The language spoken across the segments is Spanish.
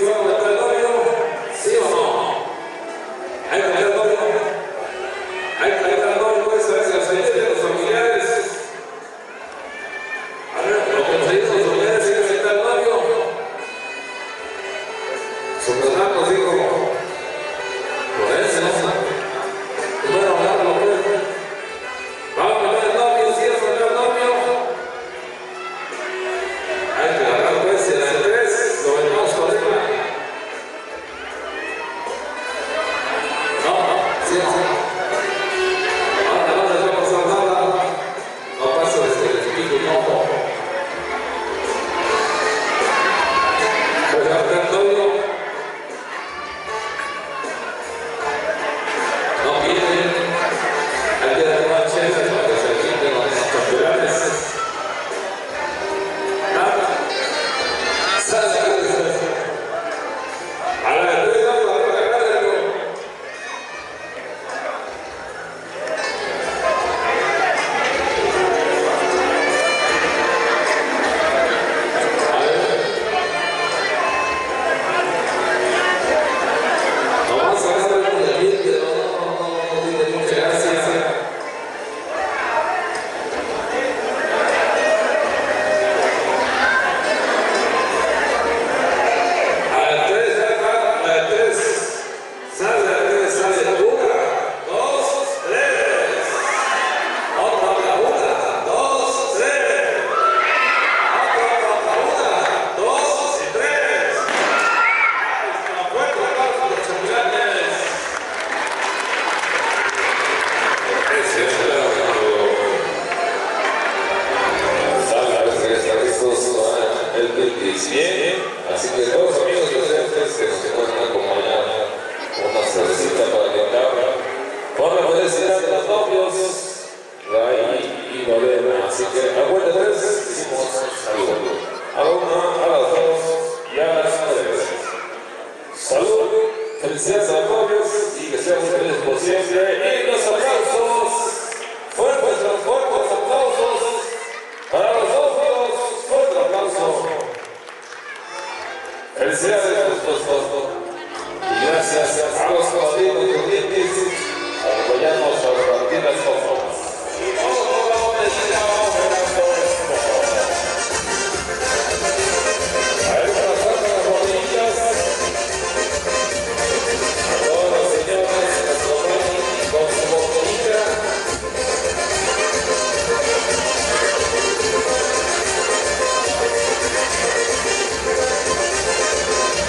va a aumentar el novio? ¿Sí o no? ¿Hay que aumentar el novio? ¿Hay que aumentar el novio? Puede saber si la familia de los familiares. A ver, lo que nos dice los familiares, ¿hay que aumentar el novio? Su personal nos dijo, por él se nos da. Bueno, hablarlo, pues. Vamos a aumentar el novio, ¿sí? ¿Es aumentar el novio? Hay que agarrar, pues, si la de 3, lo vendemos por arriba. No, sí, sí. Ahora no les va a pasar nada. No pasa desde el pico, no. Pues a aumentar el novio. No vienen. Hay que dar más chances para que se quiten los campeones. Nada. Sale. A la de 3 vamos a regalarlo. A ver. No vamos a agarrar el ambiente, no tiene mucha gracia. A la 3 ya está, a la 3. Sale, a la 3, sale. 1, 2, 3. Otra, 1, 2, 3. Otra, 1, 2 y 3. A fuerte aplauso a los campeones. Ese es el audio. Sale, a ver si están listos para el brindis. Bien. Así que todos los amigos presentes que nos pueden acompañar una cervecita para brindar por la felicidad de los novios, Ray y Lorena. Así que a cuenta 3 decimos salud. A la 1, a las 2 y a las 3. Salud, felicidades a los novios y que sean muy felices por siempre. Y los aplausos, fuertes aplausos para los novios. Fuerte aplauso. Felicidades, y gracias a los padrinos durmientes por acompañarnos a repartir las cosas. Y vamos con la botellita, vamos ganando esto. A ver, para pasar las botellitas. A todos los señores que tomen con su botellita.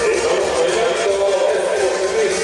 Estamos bailando este feliz.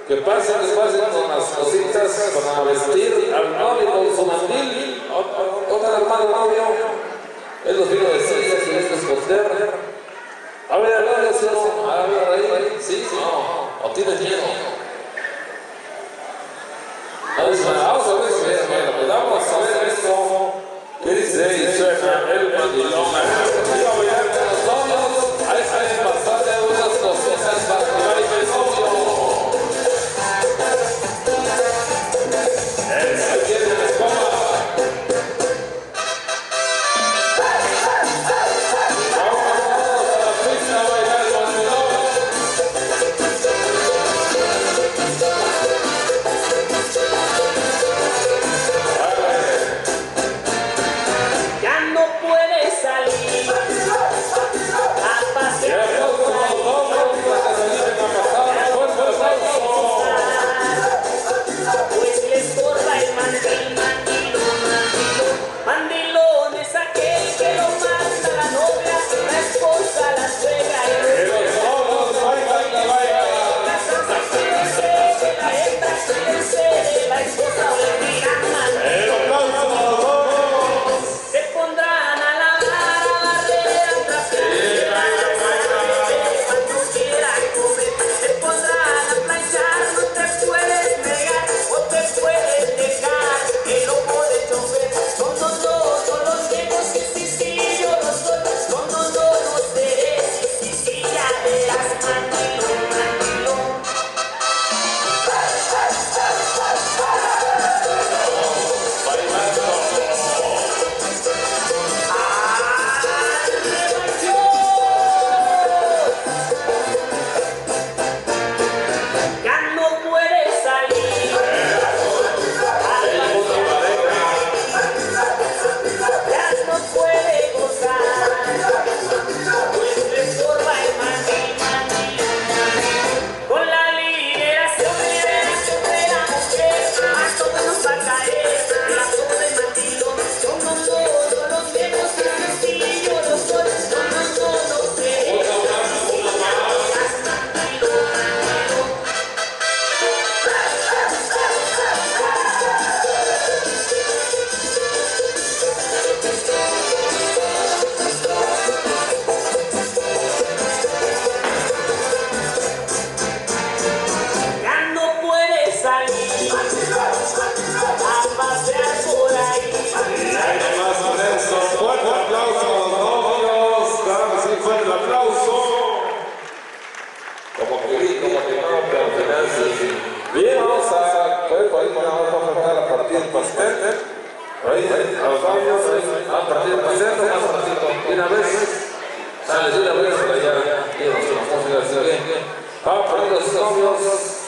Que pasen con las cositas para vestir al novio con su mandil. Otra hermano novio. Él los vino a decir que es esconder. A ver, si no, a ver, ahí, sí, no, o tienes miedo. Vamos a ver si bueno, pues vamos a ver esto. ¿Qué dice? Y suena el mandilón. Iba a bailar con los novios. Ahí salen bastante unas cositas para que baile el novio. Aquí en la escoba.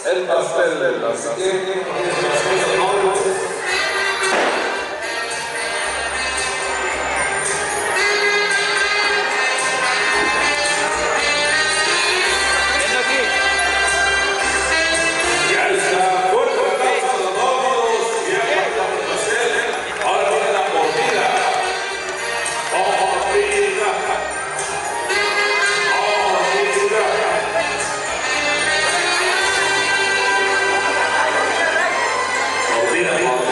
El pastel de las Mira,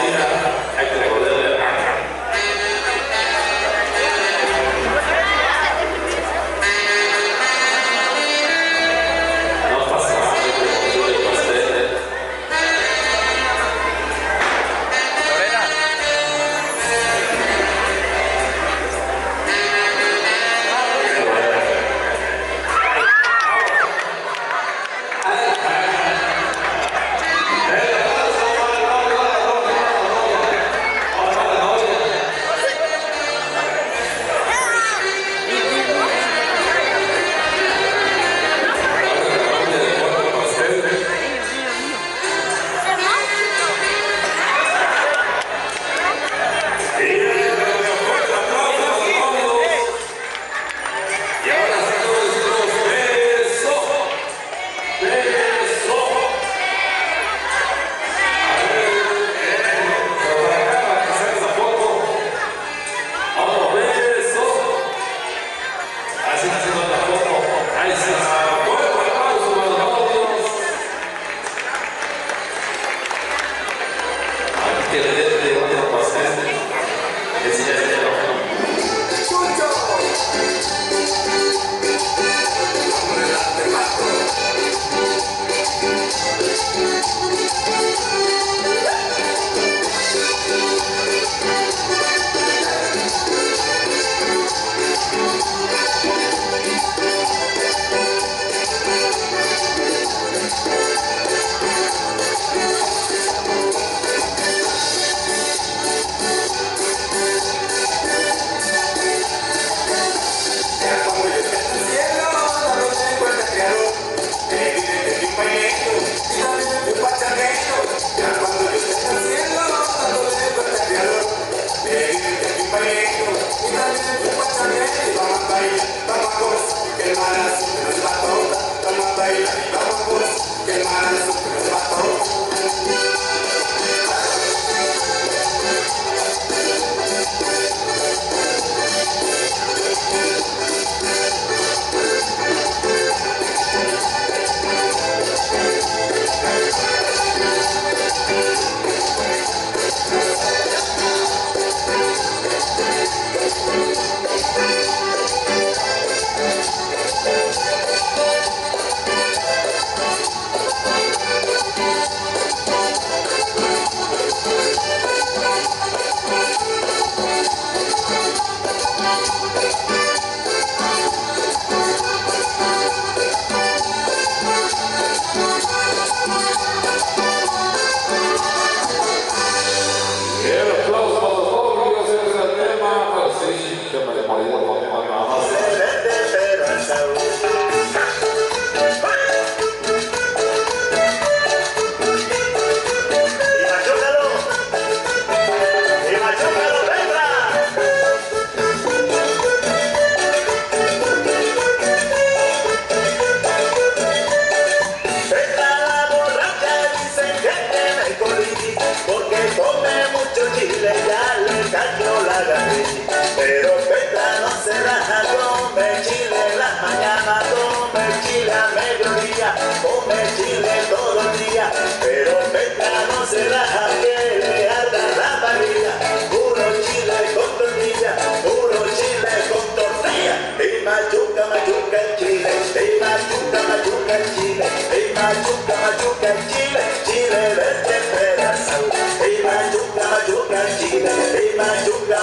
machuca el chile, chile verde pedazao. Y machuca el chile, y machuca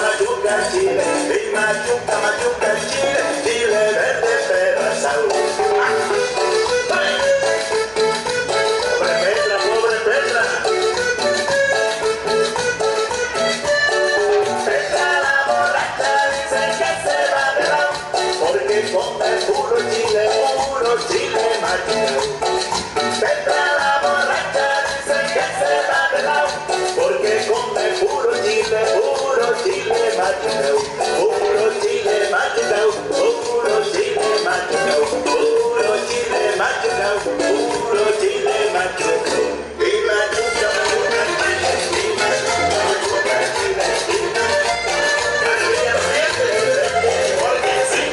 el chile, y machuca el chile, chile verde pedazao. Pobre Petra. Petra la borracha dice que se va de lado, porque come puro chile machucao. Petra la borracha dice que se va de lado, porque come puro chile machucao. Puro chile machucao, puro chile machucao, puro chile machucao, puro chile machucao. Y machuca el chile, y machuca el chile, y porque sí.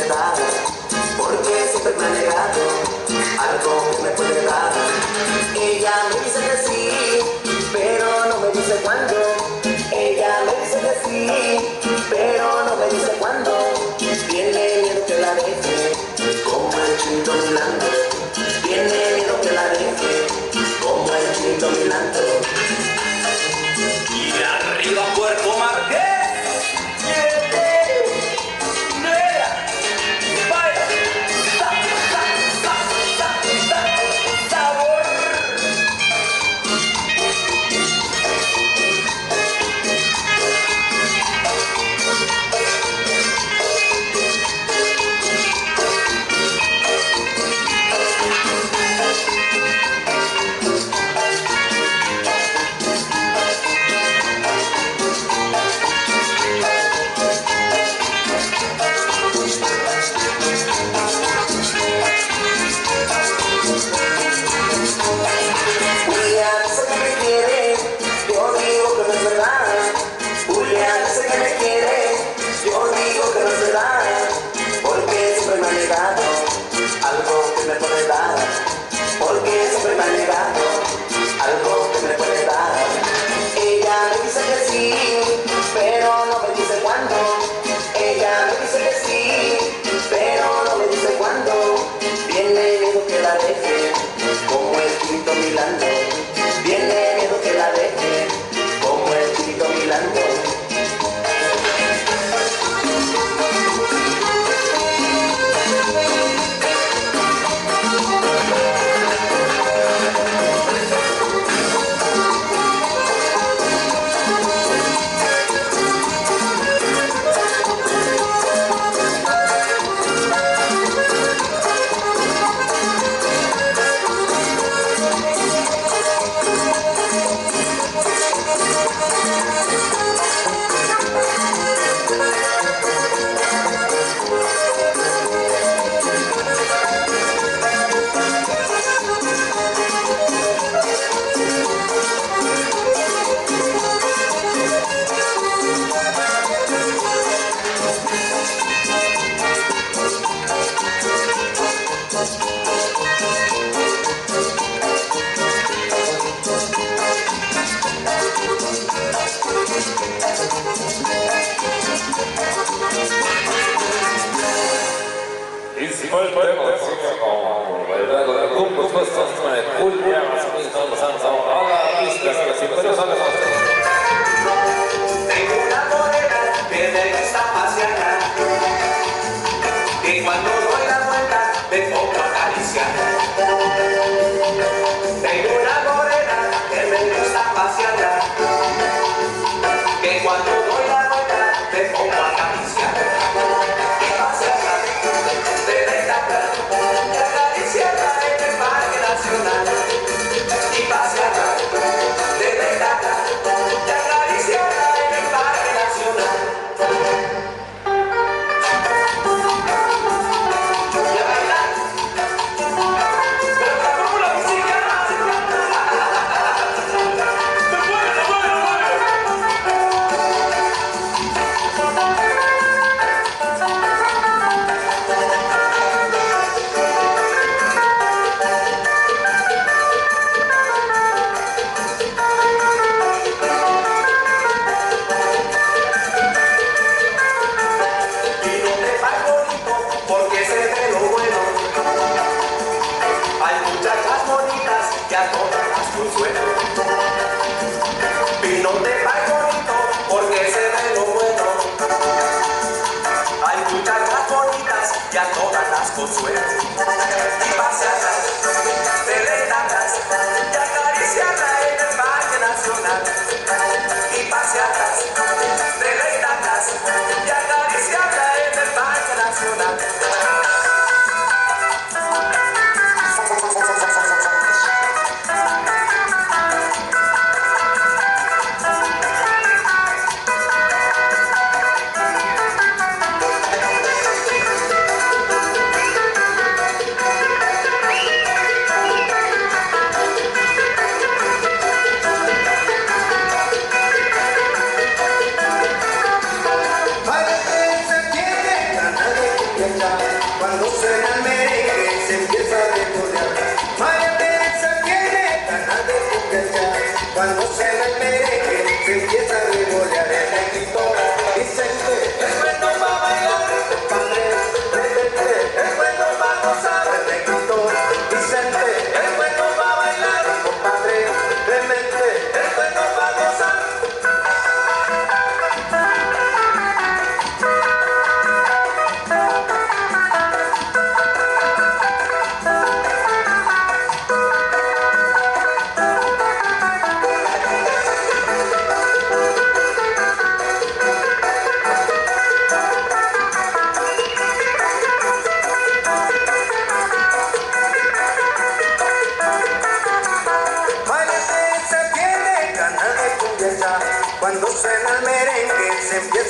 puede dar, porque siempre me ha negado algo que me puede dar. Ella me dice que sí, pero no me dice cuándo. Ella me dice que sí, pero no me dice cuándo. Tiene miedo que la deje, como el chinito milando. Tiene miedo que la deje, como el chinito milando. Y arriba Puerto Marqués.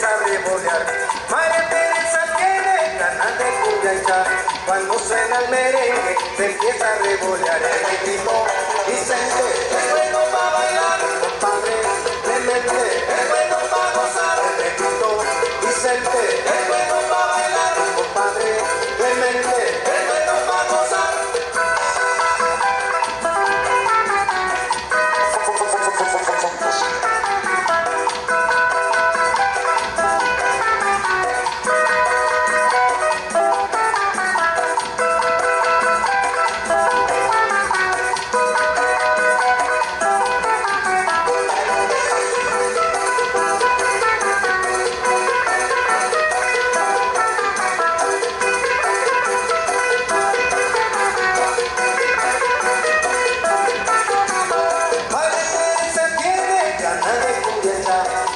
empieza a revolear. María Teresa tiene ganas de cumbia. Cuando suena el merengue se empieza a revolear. El grito Vicente, es bueno para bailar, compadre, Clemente, es bueno para gozar. El grito Vicente, es bueno para bailar, compadre, Clemente, es bueno para gozar.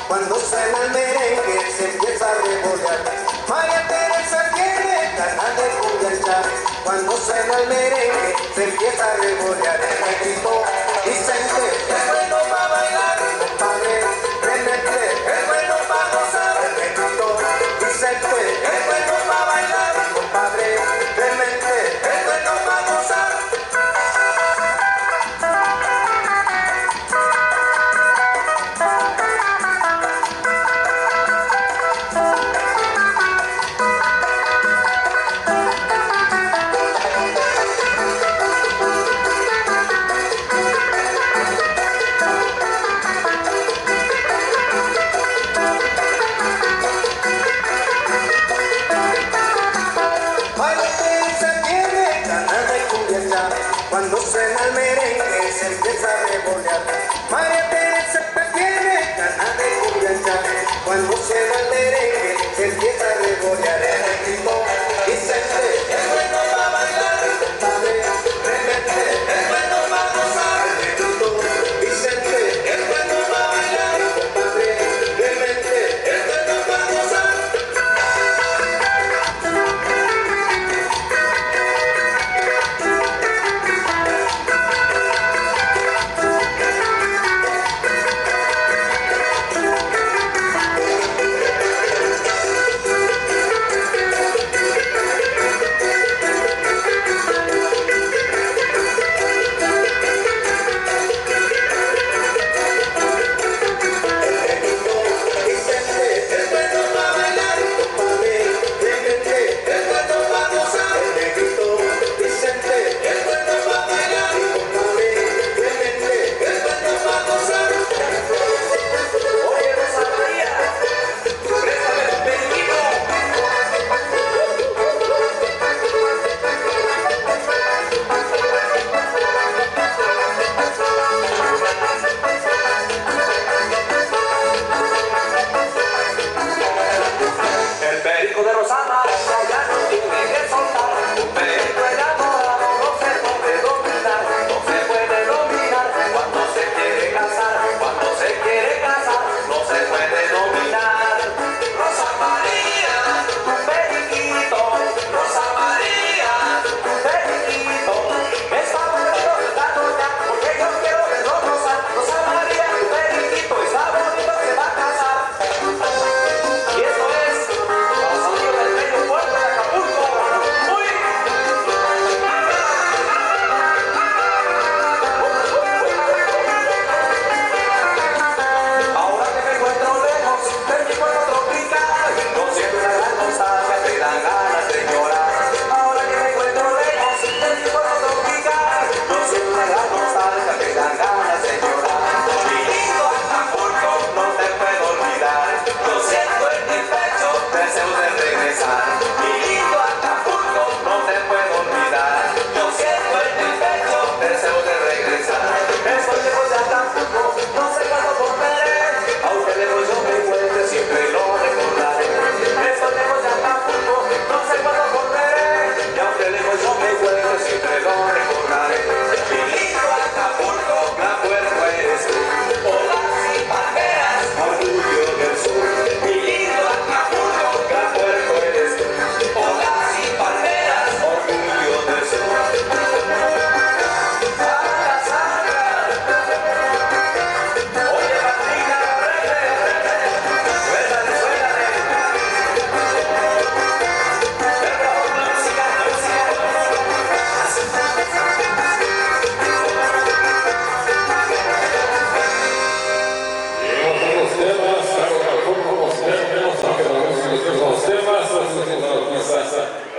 Cuando suena el merengue se empieza a revolear. María Teresa tiene ganas de cumbia. Cuando suena el merengue se empieza a revolear. El grito Vicente, es bueno para bailar, compadre, Clemente, es bueno para gozar. El grito Vicente, es bueno para bailar, compadre, Clemente, es bueno para gozar. Cuando suena el merengue se empieza a revolear. María Teresa tiene ganas de cumbia. Cuando suena el merengue se empieza a revolear. El grito Vicente, es bueno para bailar, compadre, Clemente, es bueno para gozar. El grito Vicente, es bueno para bailar, compadre, Clemente, es bueno para gozar.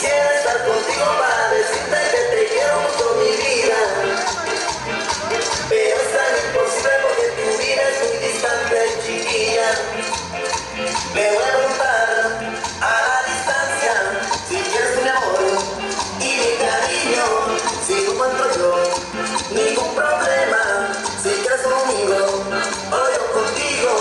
Quisiera estar contigo para decirte que te quiero mucho, mi vida. Pero es tan imposible porque tu vida es muy distante, chiquilla. Le voy a preguntar a la distancia si quieres mi amor y mi cariño. Si no encuentro yo ningún problema, si quieres conmigo o yo contigo.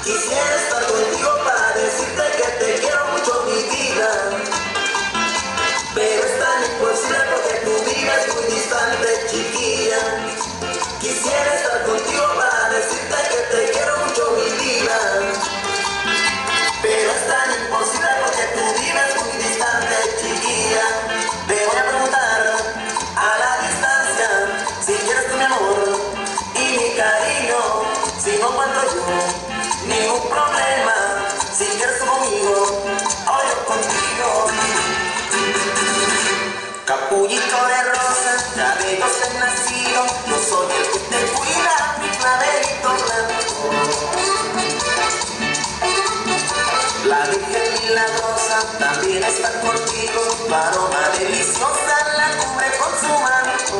Quisiera estar contigo para decirte que te quiero mucho, mi vida. Pero es tan imposible porque tu vida es muy distante, chiquilla. Quisiera estar contigo para decirte que te quiero mucho, mi vida. Pero es tan imposible porque tu vida es muy distante, chiquilla. Te voy a preguntar a la distancia si quieres tu mi amor y mi cariño. Si no encuentro yo ningún problema, si quieres tú conmigo o yo contigo. Capullito de rosa, cabellos de nacido, yo soy el que te cuida, mi clavelito blanco. La Virgen milagrosa también está contigo, tu aroma deliciosa la cubre con su manto.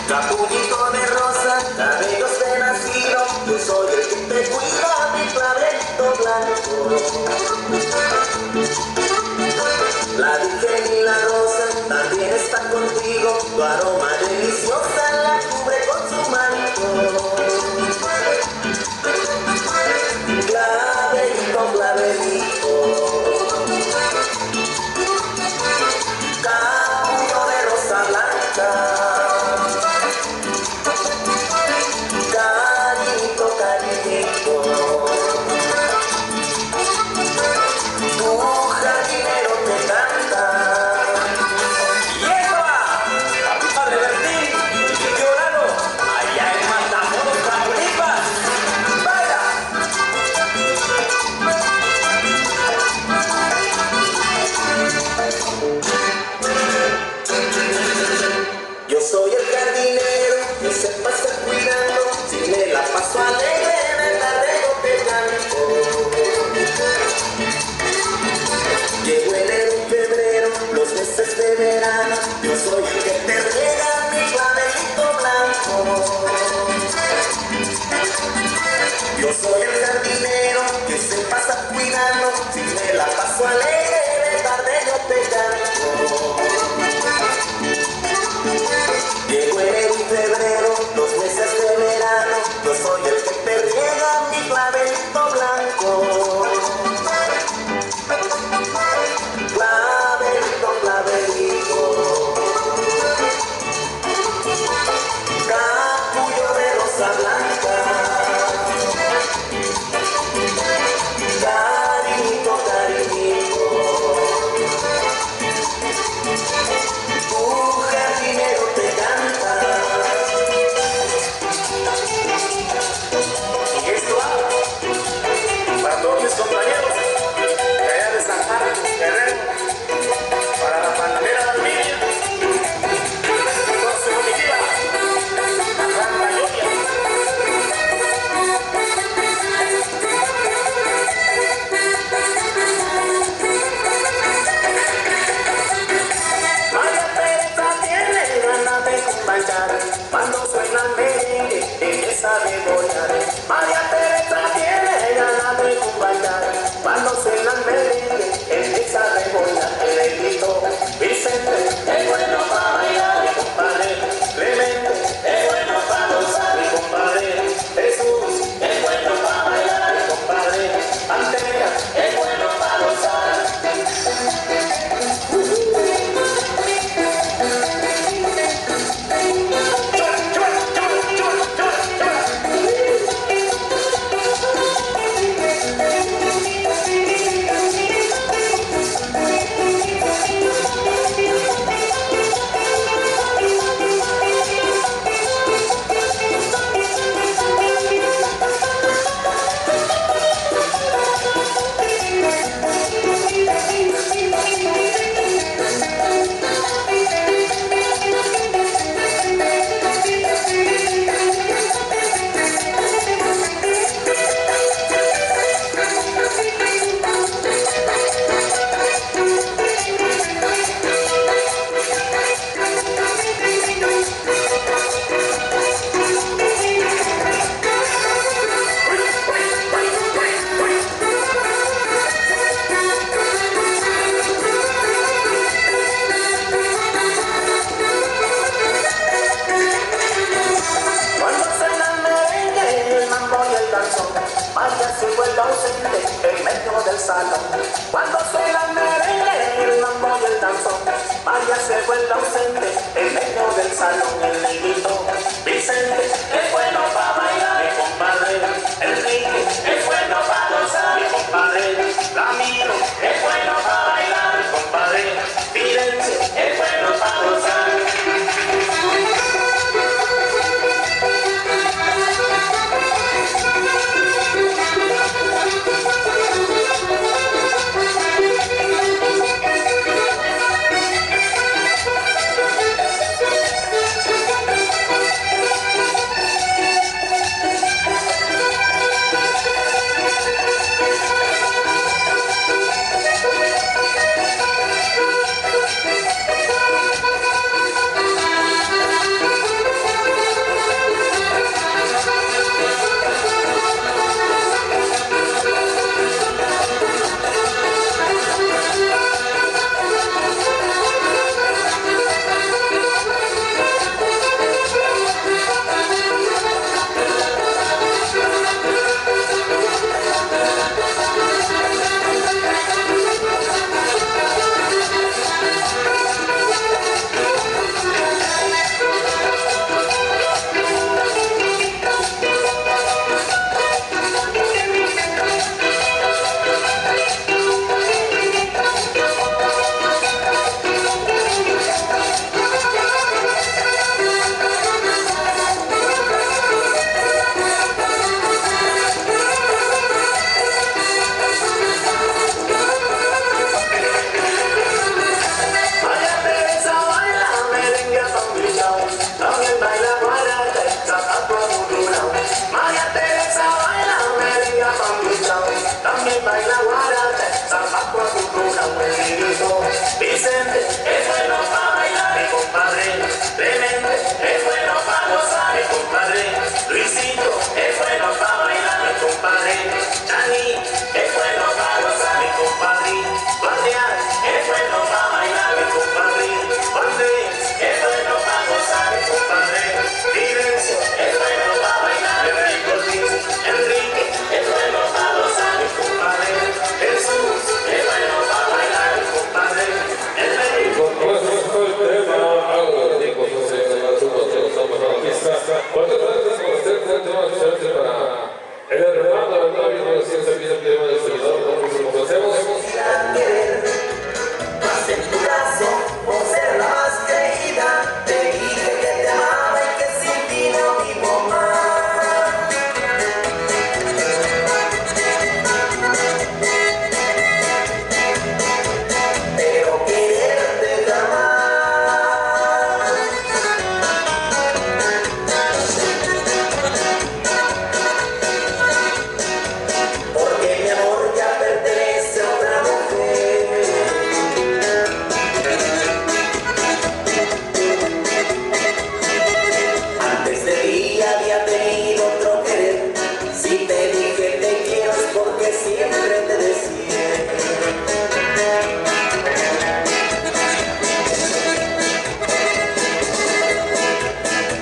Capullito de rosa, cabellos de nacido, yo soy el que te cuida, mi clavelito blanco. La Virgen milagrosa también está contigo, tu aroma deliciosa la cubre con su manto. Clavelito, clavelito, capullo de rosa blanca, cariñito, cariñito, tu jardinero te canta. ¡Y eso va! ¡A mi padre! salón. Cuando suena el merengue, el mambo y el danzón, María se vuelve ausente en medio del salón. El niñito Vicente es bueno para bailar, mi compadre. Enrique es bueno para gozar, mi compadre. Ramiro es bueno para bailar, mi compadre. Firenze es bueno para gozar. Vicente es bueno para bailar, mi compadre. Clemente es bueno para gozar, mi compadre. Luisito es bueno para bailar, mi compadre. Dani es bueno para gozar, mi compadre. Guardián es bueno para bailar, mi compadre. Andrés es bueno para gozar, mi compadre. Firenze es bueno para bailar, Enrique es bueno para gozar, mi compadre. Jesús es bueno para bailar, mi compadre. ¿Cuántas veces con usted para el hermano del novio no se sabía el tema del seguidor? ¿Cómo conocemos? Más en tu brazo, por ser la más creída, te dije que te amaba y que sin ti no vivo más. Pero quererte jamás. Porque mi amor ya pertenece a otra mujer. Antes de ti había tenido otro querer. Si te dije te quiero es porque siempre te decía.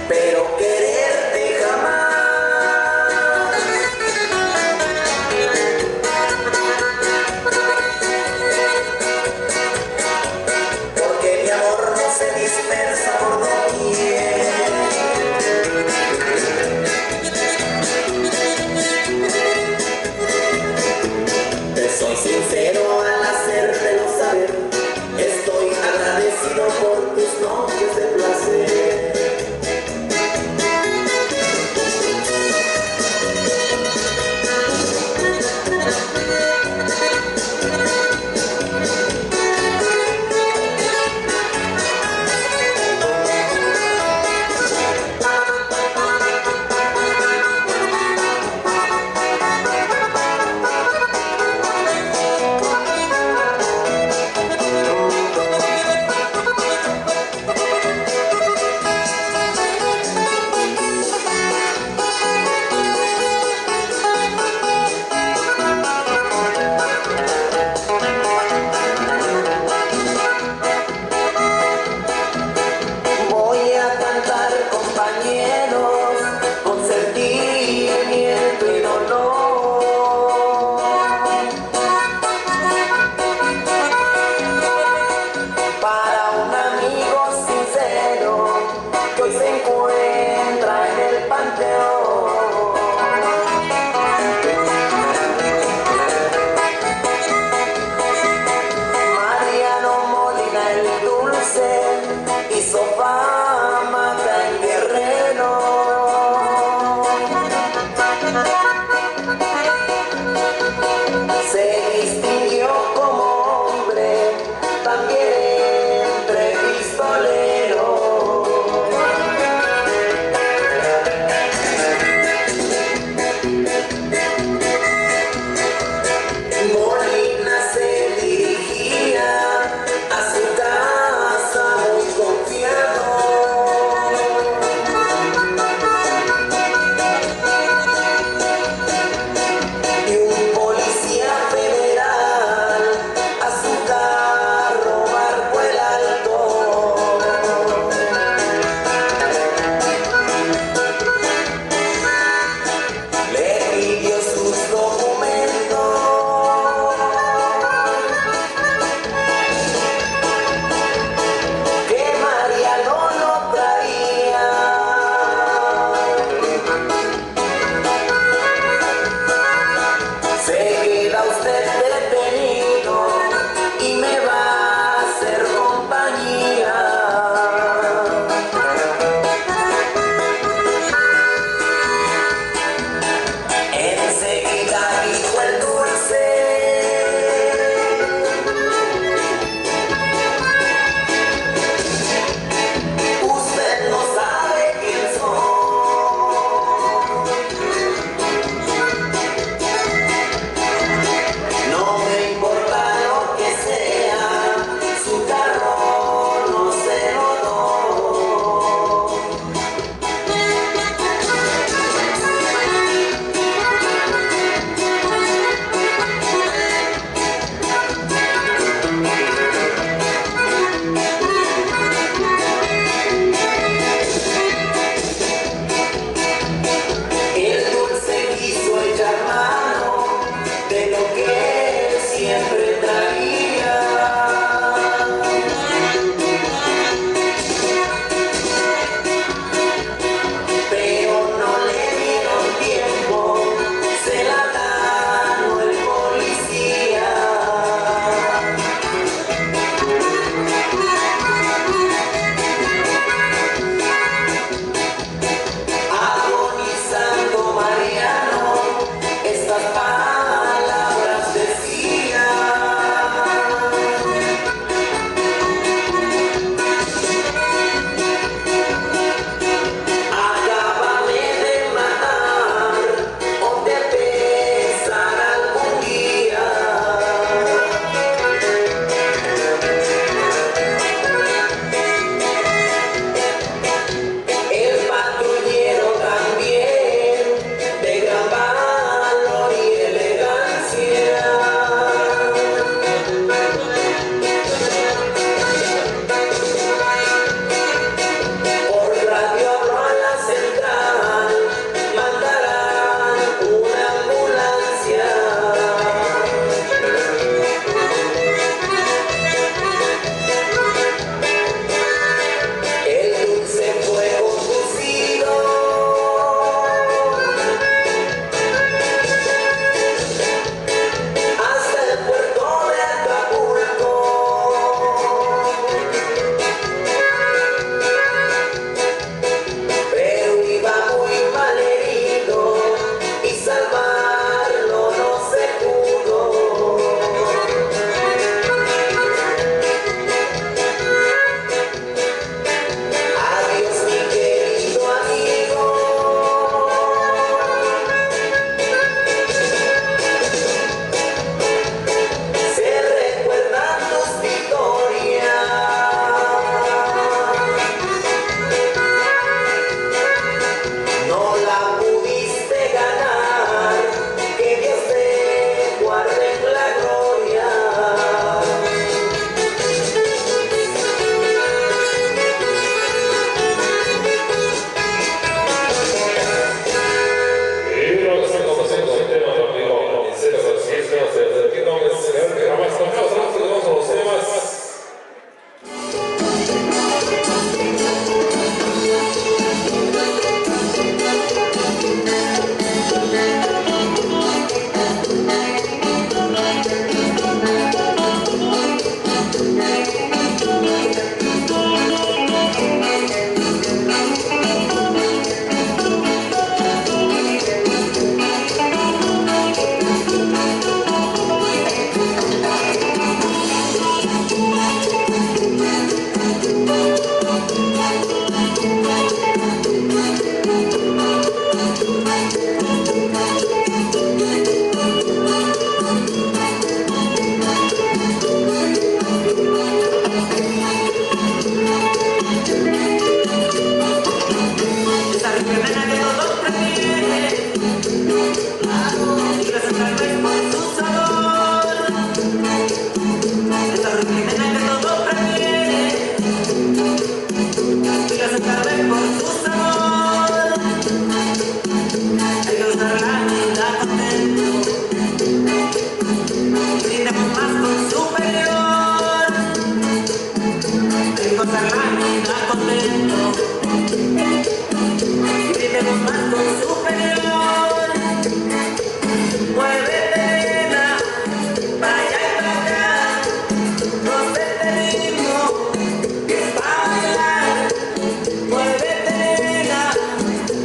Pero quererte jamás. Porque mi amor no se dispersa por doquier.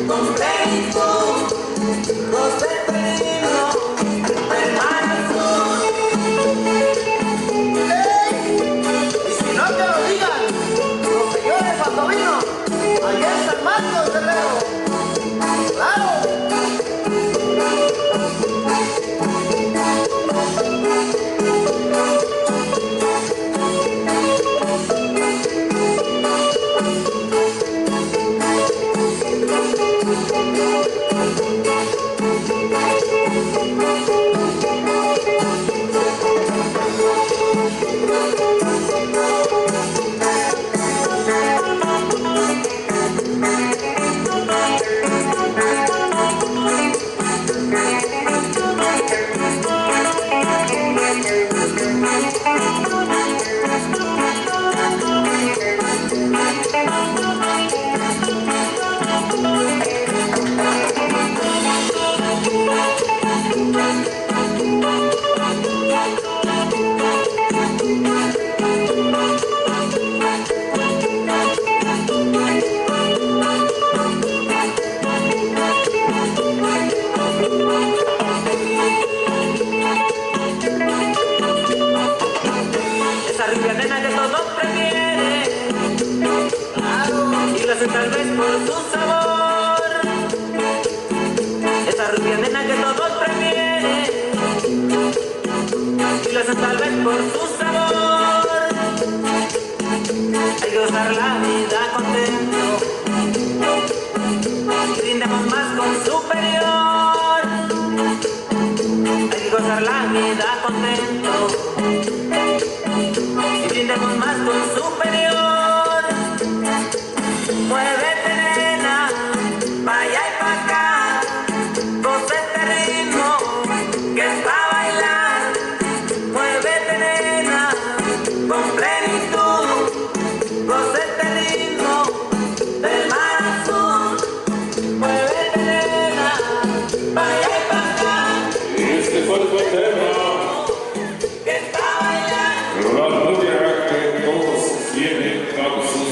Completo, no sé, Esa rubia nena que todo prefiere y lo hace tal vez por su sabor. Esa rubia nena que todo prefiere y lo hace tal vez por su sabor. Hay que gozar la vida contento y brindemos más con superior. Hay que gozar la vida contento y brindemos más con superior. Muévete nena, pa' allá y pa' acá, goza este ritmo que es pa' bailar. Muévete nena, con plenitud, goza este ritmo del mar azul. Muévete nena, pa' allá y pa' acá, Y este fue el tema. que es pa' bailar. La rubia que todos tienen a sus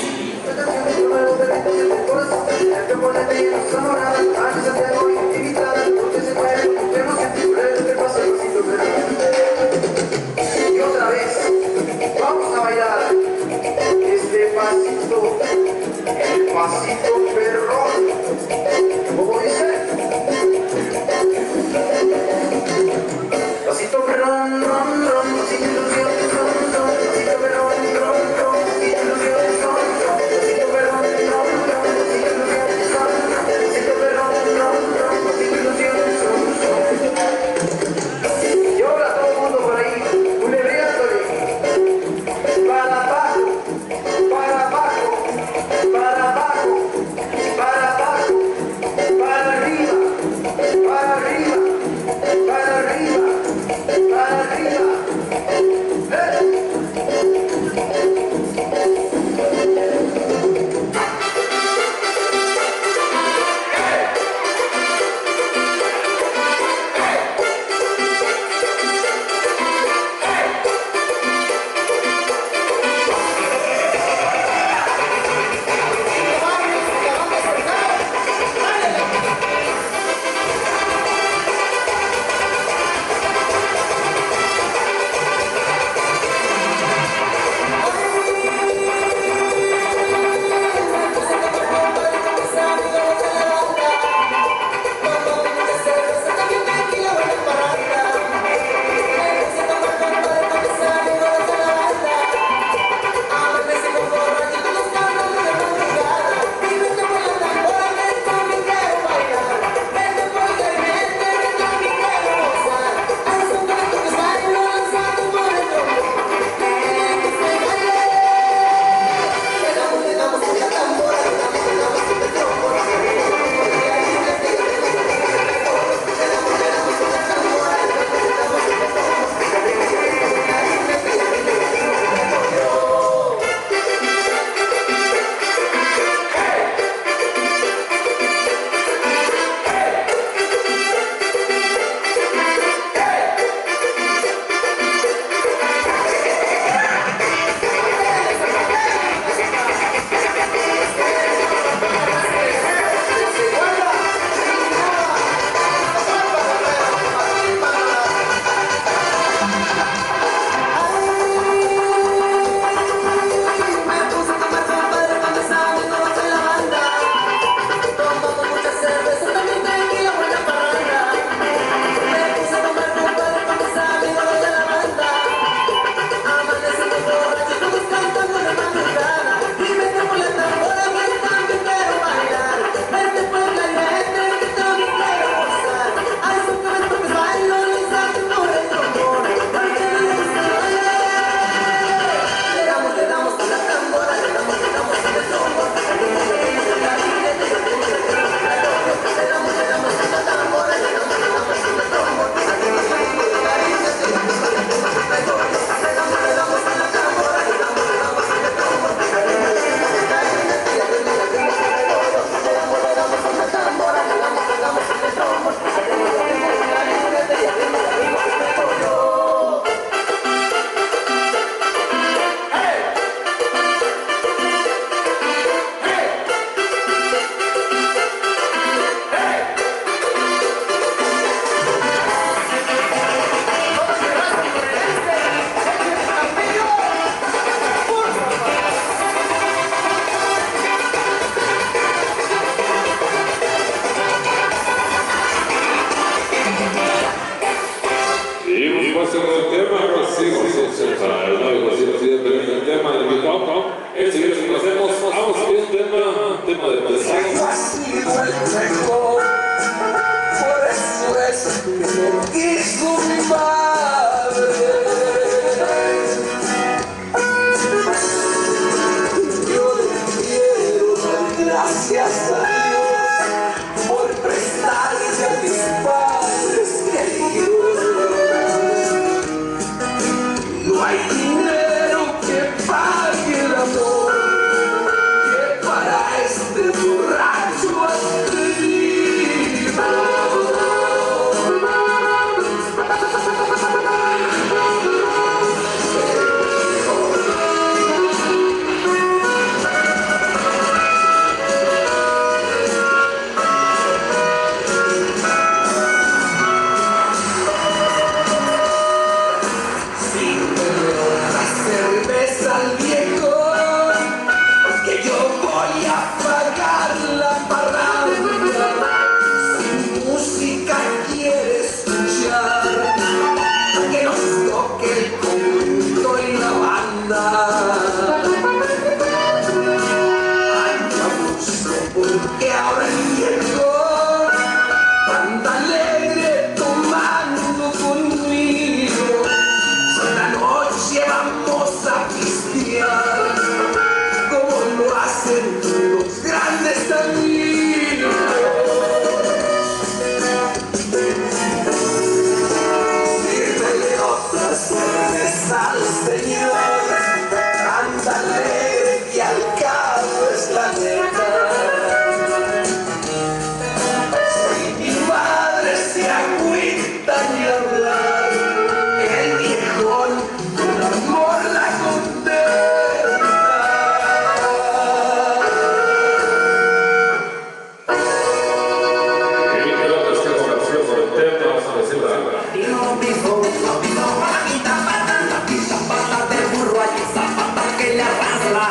padrino lo pisó con la quinta pata del burro, hay esa pata que le arrastra.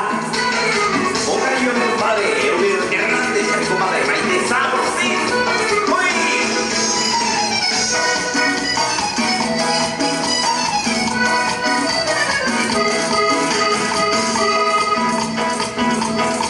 Un cariño en el padre, Eugenio Hernández, el compadre Maite Sabrosito.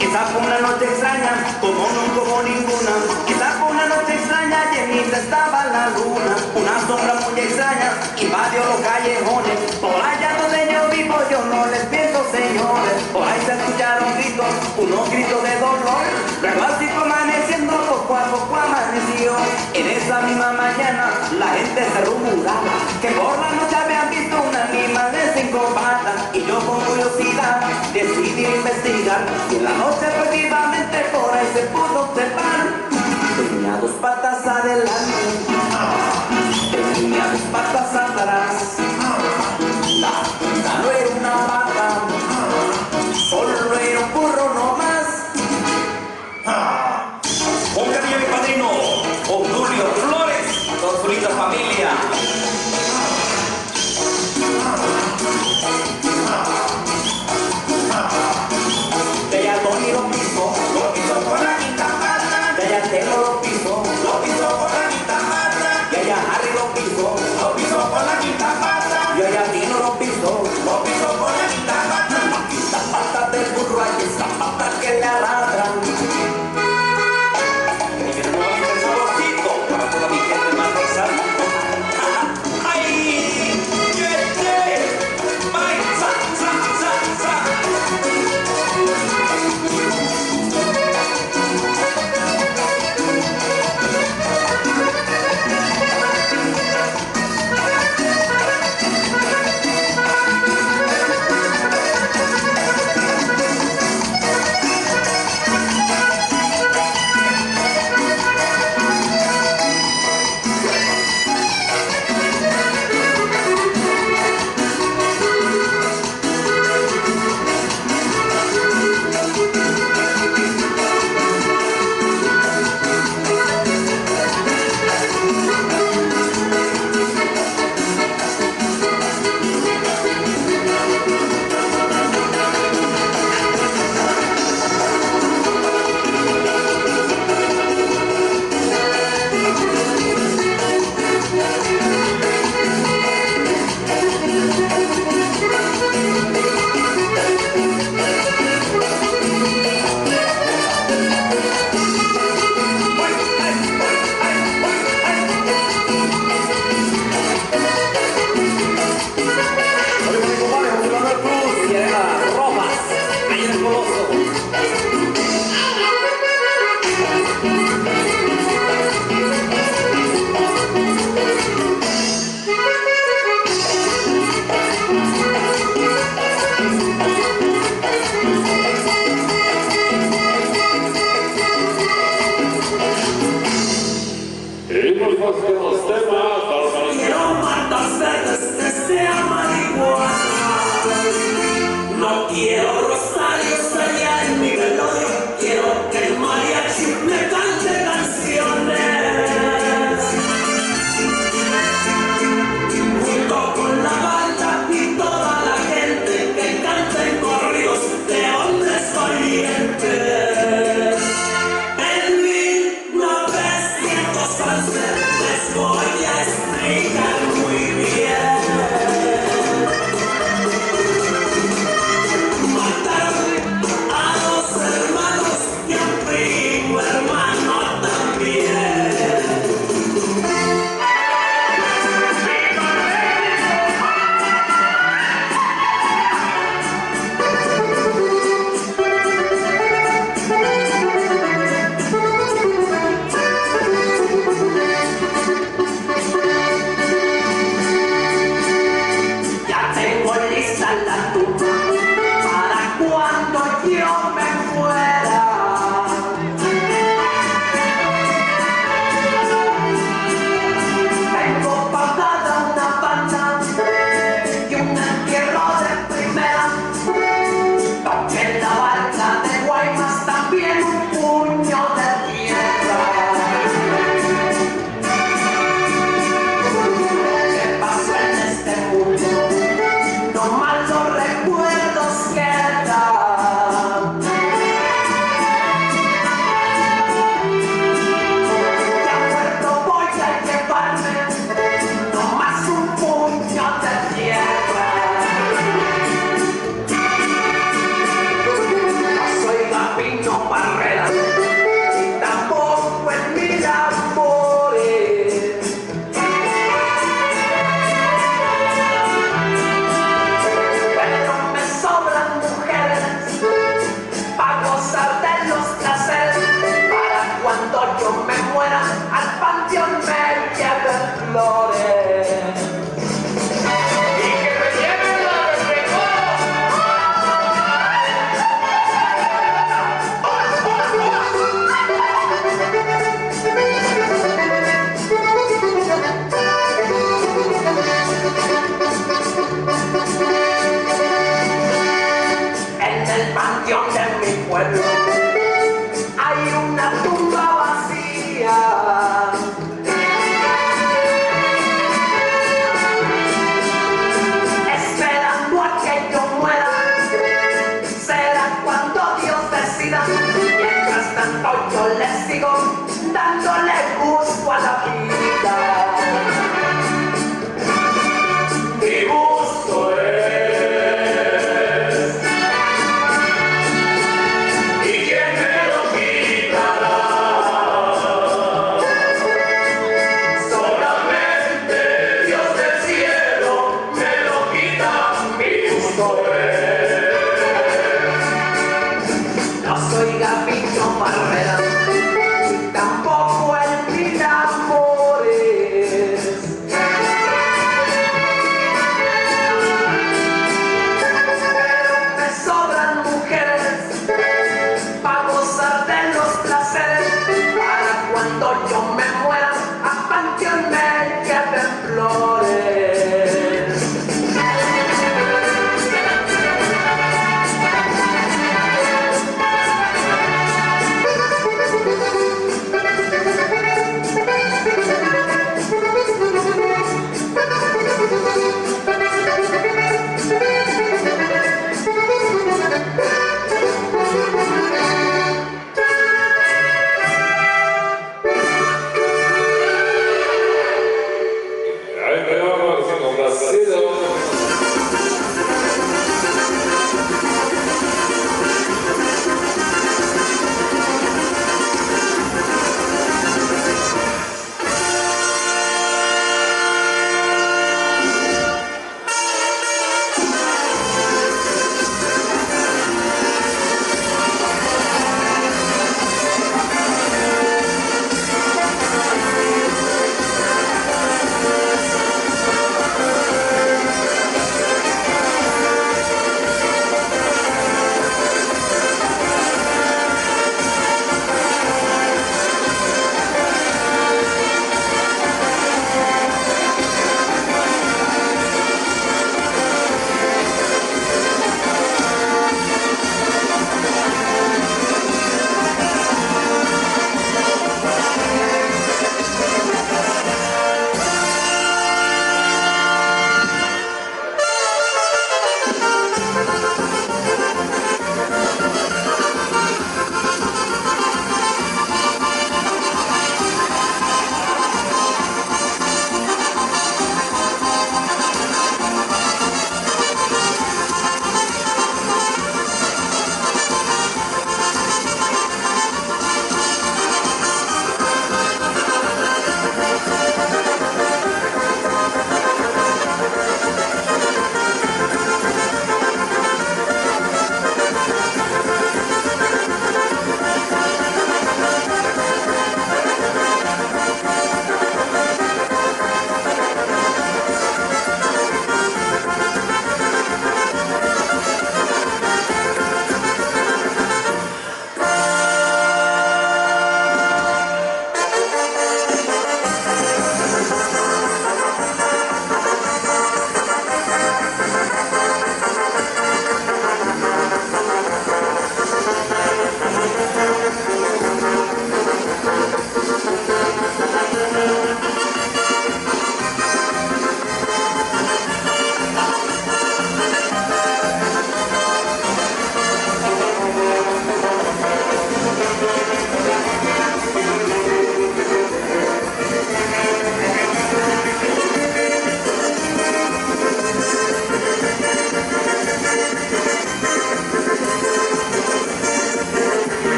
Esa fue una noche extraña, como ninguna. Esa fue una noche extraña, llenita estaba la luna. Una sombra muy extraña invadió los callejones. Por allá donde yo vivo yo no les pienso, señores. Por ahí se escucharon gritos, unos gritos de dolor. Luego así fue amaneciendo, poco a poco amaneció. En esa misma mañana la gente se rumoraba que por la noche habían visto un animal de 5 patas. Y yo con curiosidad decidí investigar. Y en la noche efectivamente por ahí se pudo observar. Tenía 2 patas adelante, tenía 2 patas atrás. La una no era una pata, solo era un burro nomás. Un cariño a mi padrino, Obdulio Flores, con su linda familia. De ella Tony lo pisó con la quinta pata. De ella Telo lo pisó con la quinta pata. De ella Harry lo pisó bonito es. No soy Gabito Barrera, ni tampoco el Miramores. Pero me sobran mujeres para gozar de los placeres, para cuando yo me muera a panteón me queden flores.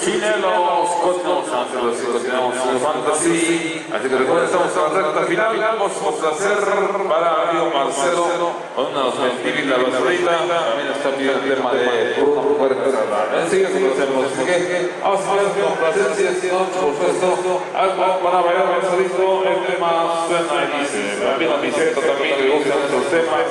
Chinelos continuamos ángeles y continuamos en fantasy. Así que recuerden, estamos en la recta final. Vamos a hacer para amigo Marcelo con unos mentiras la basurita. También está pidiendo el tema de Bruno Puertas. Enseguida conocemos. Así que vamos a ver con presencia, por supuesto, algo para bailar Marcelito. El tema suena y dice, también a mi secto también que gustan estos temas.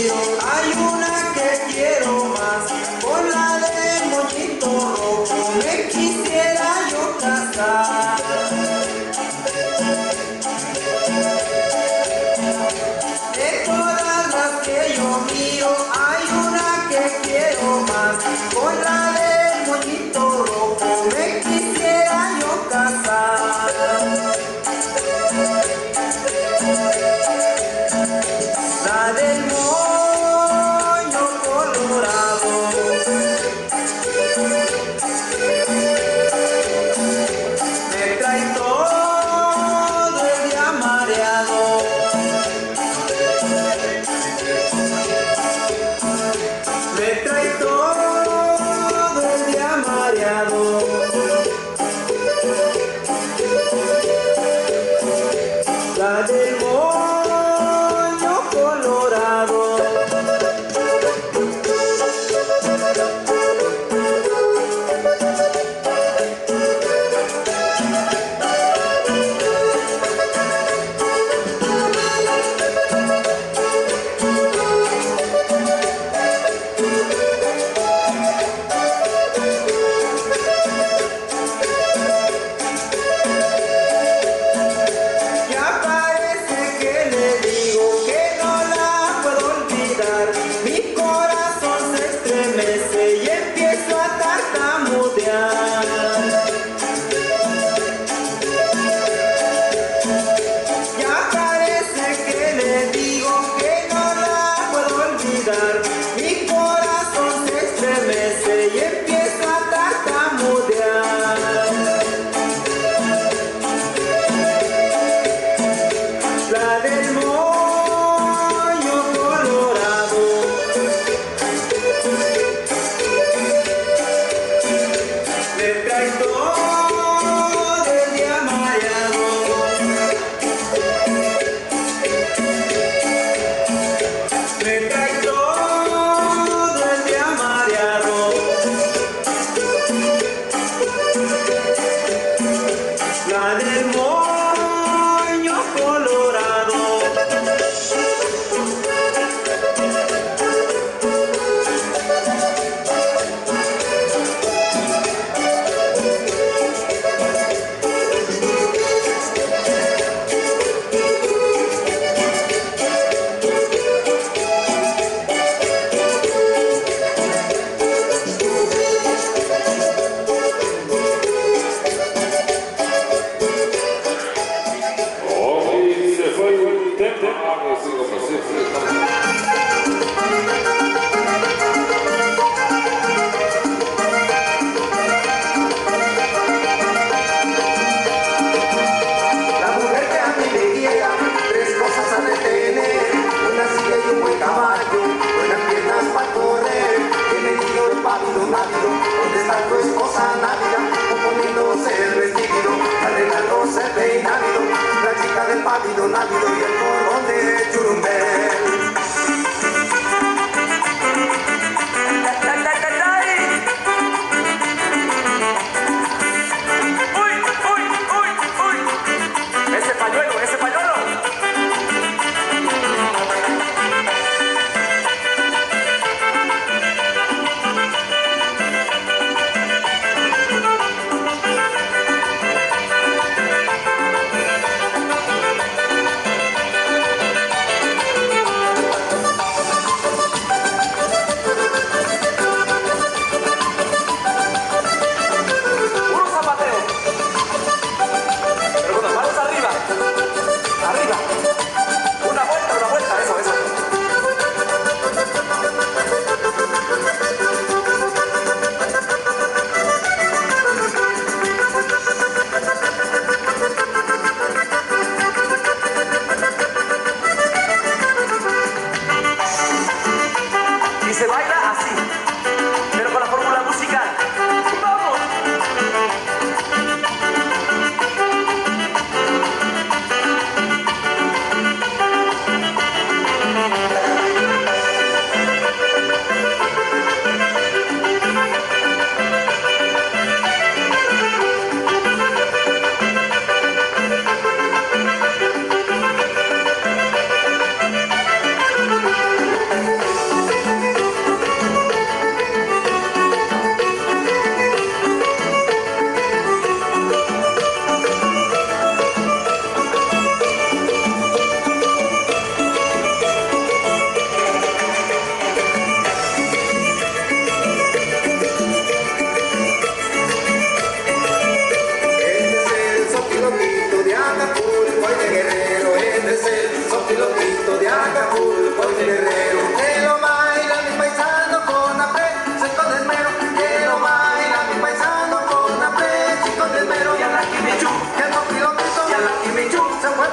miro, hay una que quiero más, con la de moñito rojo me quisiera yo casar. De todas las que yo miro, hay una que quiero más, con la de moñito rojo me quisiera yo casar. La del moño colorado, me trae todo el día mareado. Me trae todo el día mareado. La del moño colorado. Ya parece que le digo que no la puedo olvidar. Mi corazón se estremece y empiezo a tartamudear. Ya parece que le digo que no la puedo olvidar. Mi corazón se estremece y empiezo a tartamudear. La del moño colorado, le trae todo el día mareado. Le trae todo el día mareado. La del moño colorado. Hoy se fue un tema, sigo La mujer que a mí me quiera, tres cosas ha de tener: una silla y un buen caballo, buenas piernas para correr. Tiene nido el pálido návido, donde está tu esposa návida, componiéndose el vestido, arreglándose el peinado. La chica del pálido návido y el cordón de churumbel. ¡Uy, uy, uy, uy! ¡Ese pañuelo, ese pañuelo!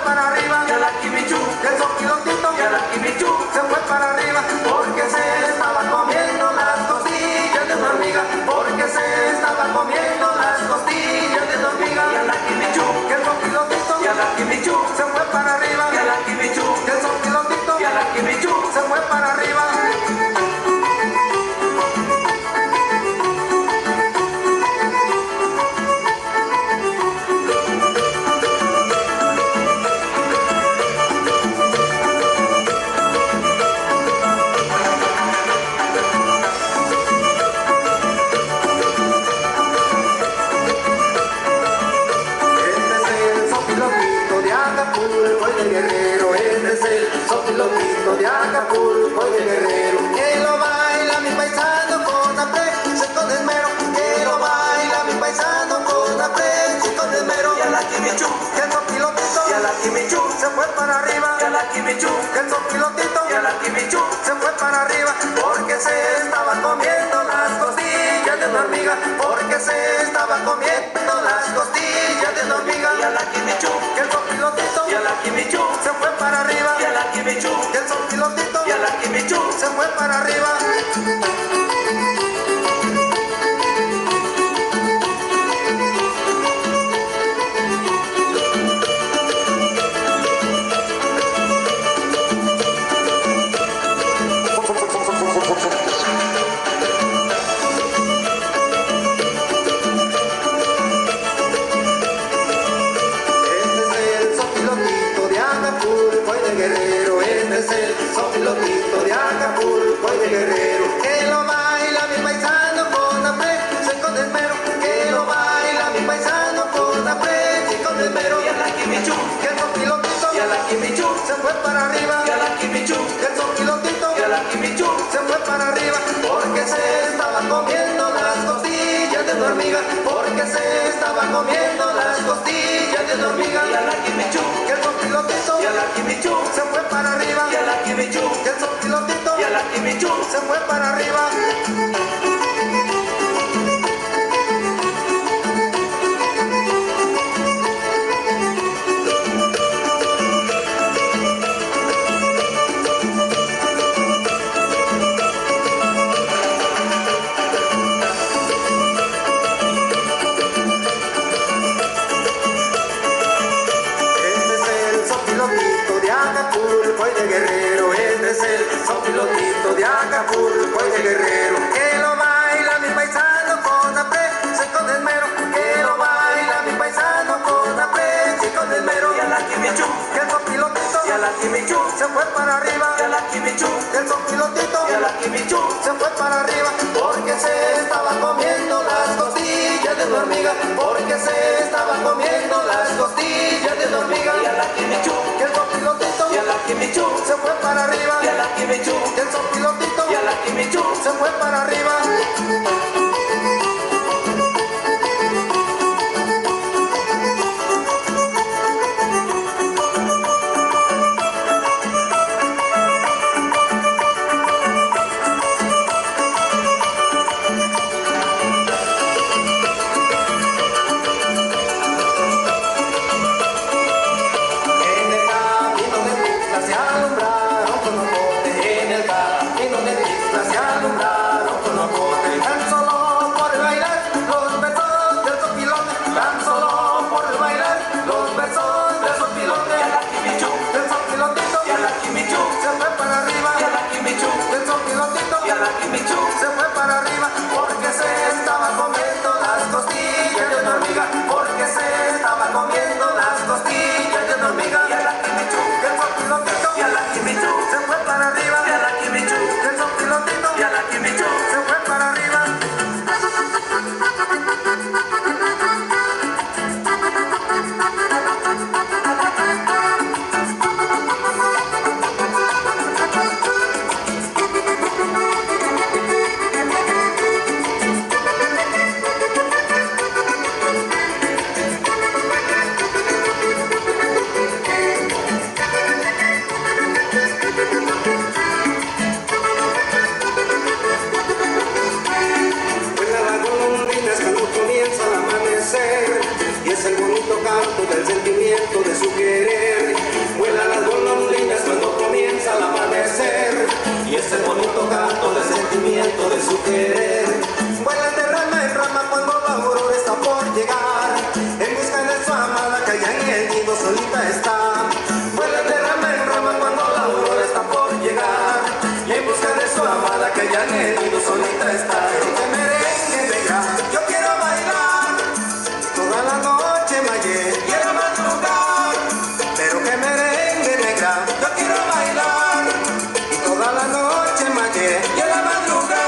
para arriba, y a la Kimichu, que el sopilotito y a la Kimichu, se fue para arriba, porque se estaba comiendo las costillas de una hormiga, porque se estaba comiendo las costillas de una hormiga, y a la Kimichu, que el sopilotito y a la Kimichu, se fue para arriba, y a la Kimichu, que el sopilotito y a la Kimichu, se fue para arriba. Guerrero, este es el sopilotito de Acapulco de Guerrero, que lo baila mi paisano con aprecio y con esmero, que lo baila mi paisano con aprecio y con esmero, y a la Kimichu, que el sopilotito y a la Kimichu, se fue para arriba, y a la Kimichu, que el sopilotito y a la Kimichu, se fue para arriba, porque se estaba comiendo las costillas de una hormiga, porque se estaba comiendo las costillas de una hormiga, y a la Kimichu, que el sopilotito y a la Kimichu, se fue para arriba, y a la Kimichu, que el sopilotito y a la Kimichu, se fue para arriba. Guerrero, este es el sopilotito de Acapulco y de Guerrero, que lo baila mi paisano con aprecio y con esmero, que lo baila mi paisano con aprecio y con esmero, y a la Kimichu, que el sopilotito y a la Kimichu, se fue para arriba, y a la Kimichu, que el sopilotito y a la Kimichu, se fue para arriba, porque se estaba comiendo las costillas de una hormiga, porque se estaba comiendo las costillas de una hormiga, y a la Kimichu, que el sopilotito y a la Kimichu, se fue para arriba, y a la Kimichu, que el sopilotito y a la Kimichu, se fue para arriba. Guerrero, este es el sopilotito de Acapulco y de Guerrero, que lo baila mi paisano con aprecio y con esmero, que lo baila mi paisano con aprecio y con esmero, y a la Kimichu, que el sopilotito y a la Kimichu, se fue para arriba, y a la Kimichu, que el sopilotito y a la Kimichu, se fue para arriba, porque se estaba comiendo las costillas de una hormiga, porque se estaba comiendo las costillas de una hormiga, y a la Kimichu, que el sopilotito y a la Kimichu, se fue para arriba, y a la Kimichu, que el sopilotito y a la Kimichu, se fue para arriba. solita está. Vuela de rama en rama cuando la aurora está por llegar. Y en busca de su amada que ya en el nido solita está. Pero que merengue negra, yo quiero bailar toda la noche, Mayé, y en la madrugada. Pero que merengue negra, yo quiero bailar y toda la noche, Mayé, y en la madrugada.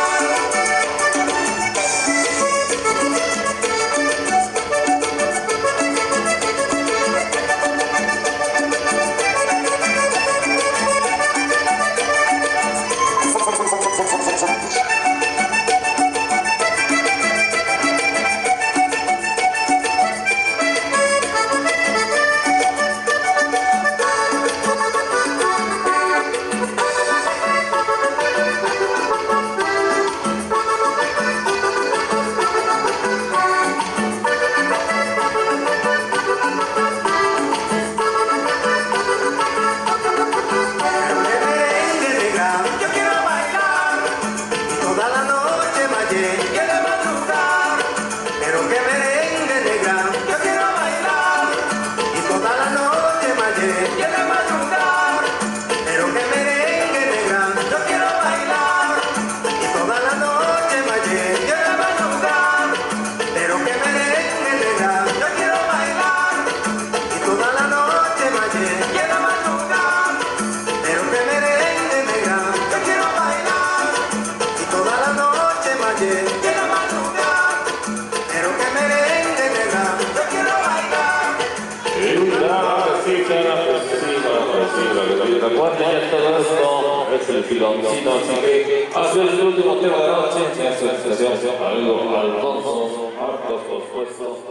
Recuerden, todo esto es el filoncito, así que hacer el último tema de la noche, en su expresión, amigo Alfonso Marcos, por supuesto.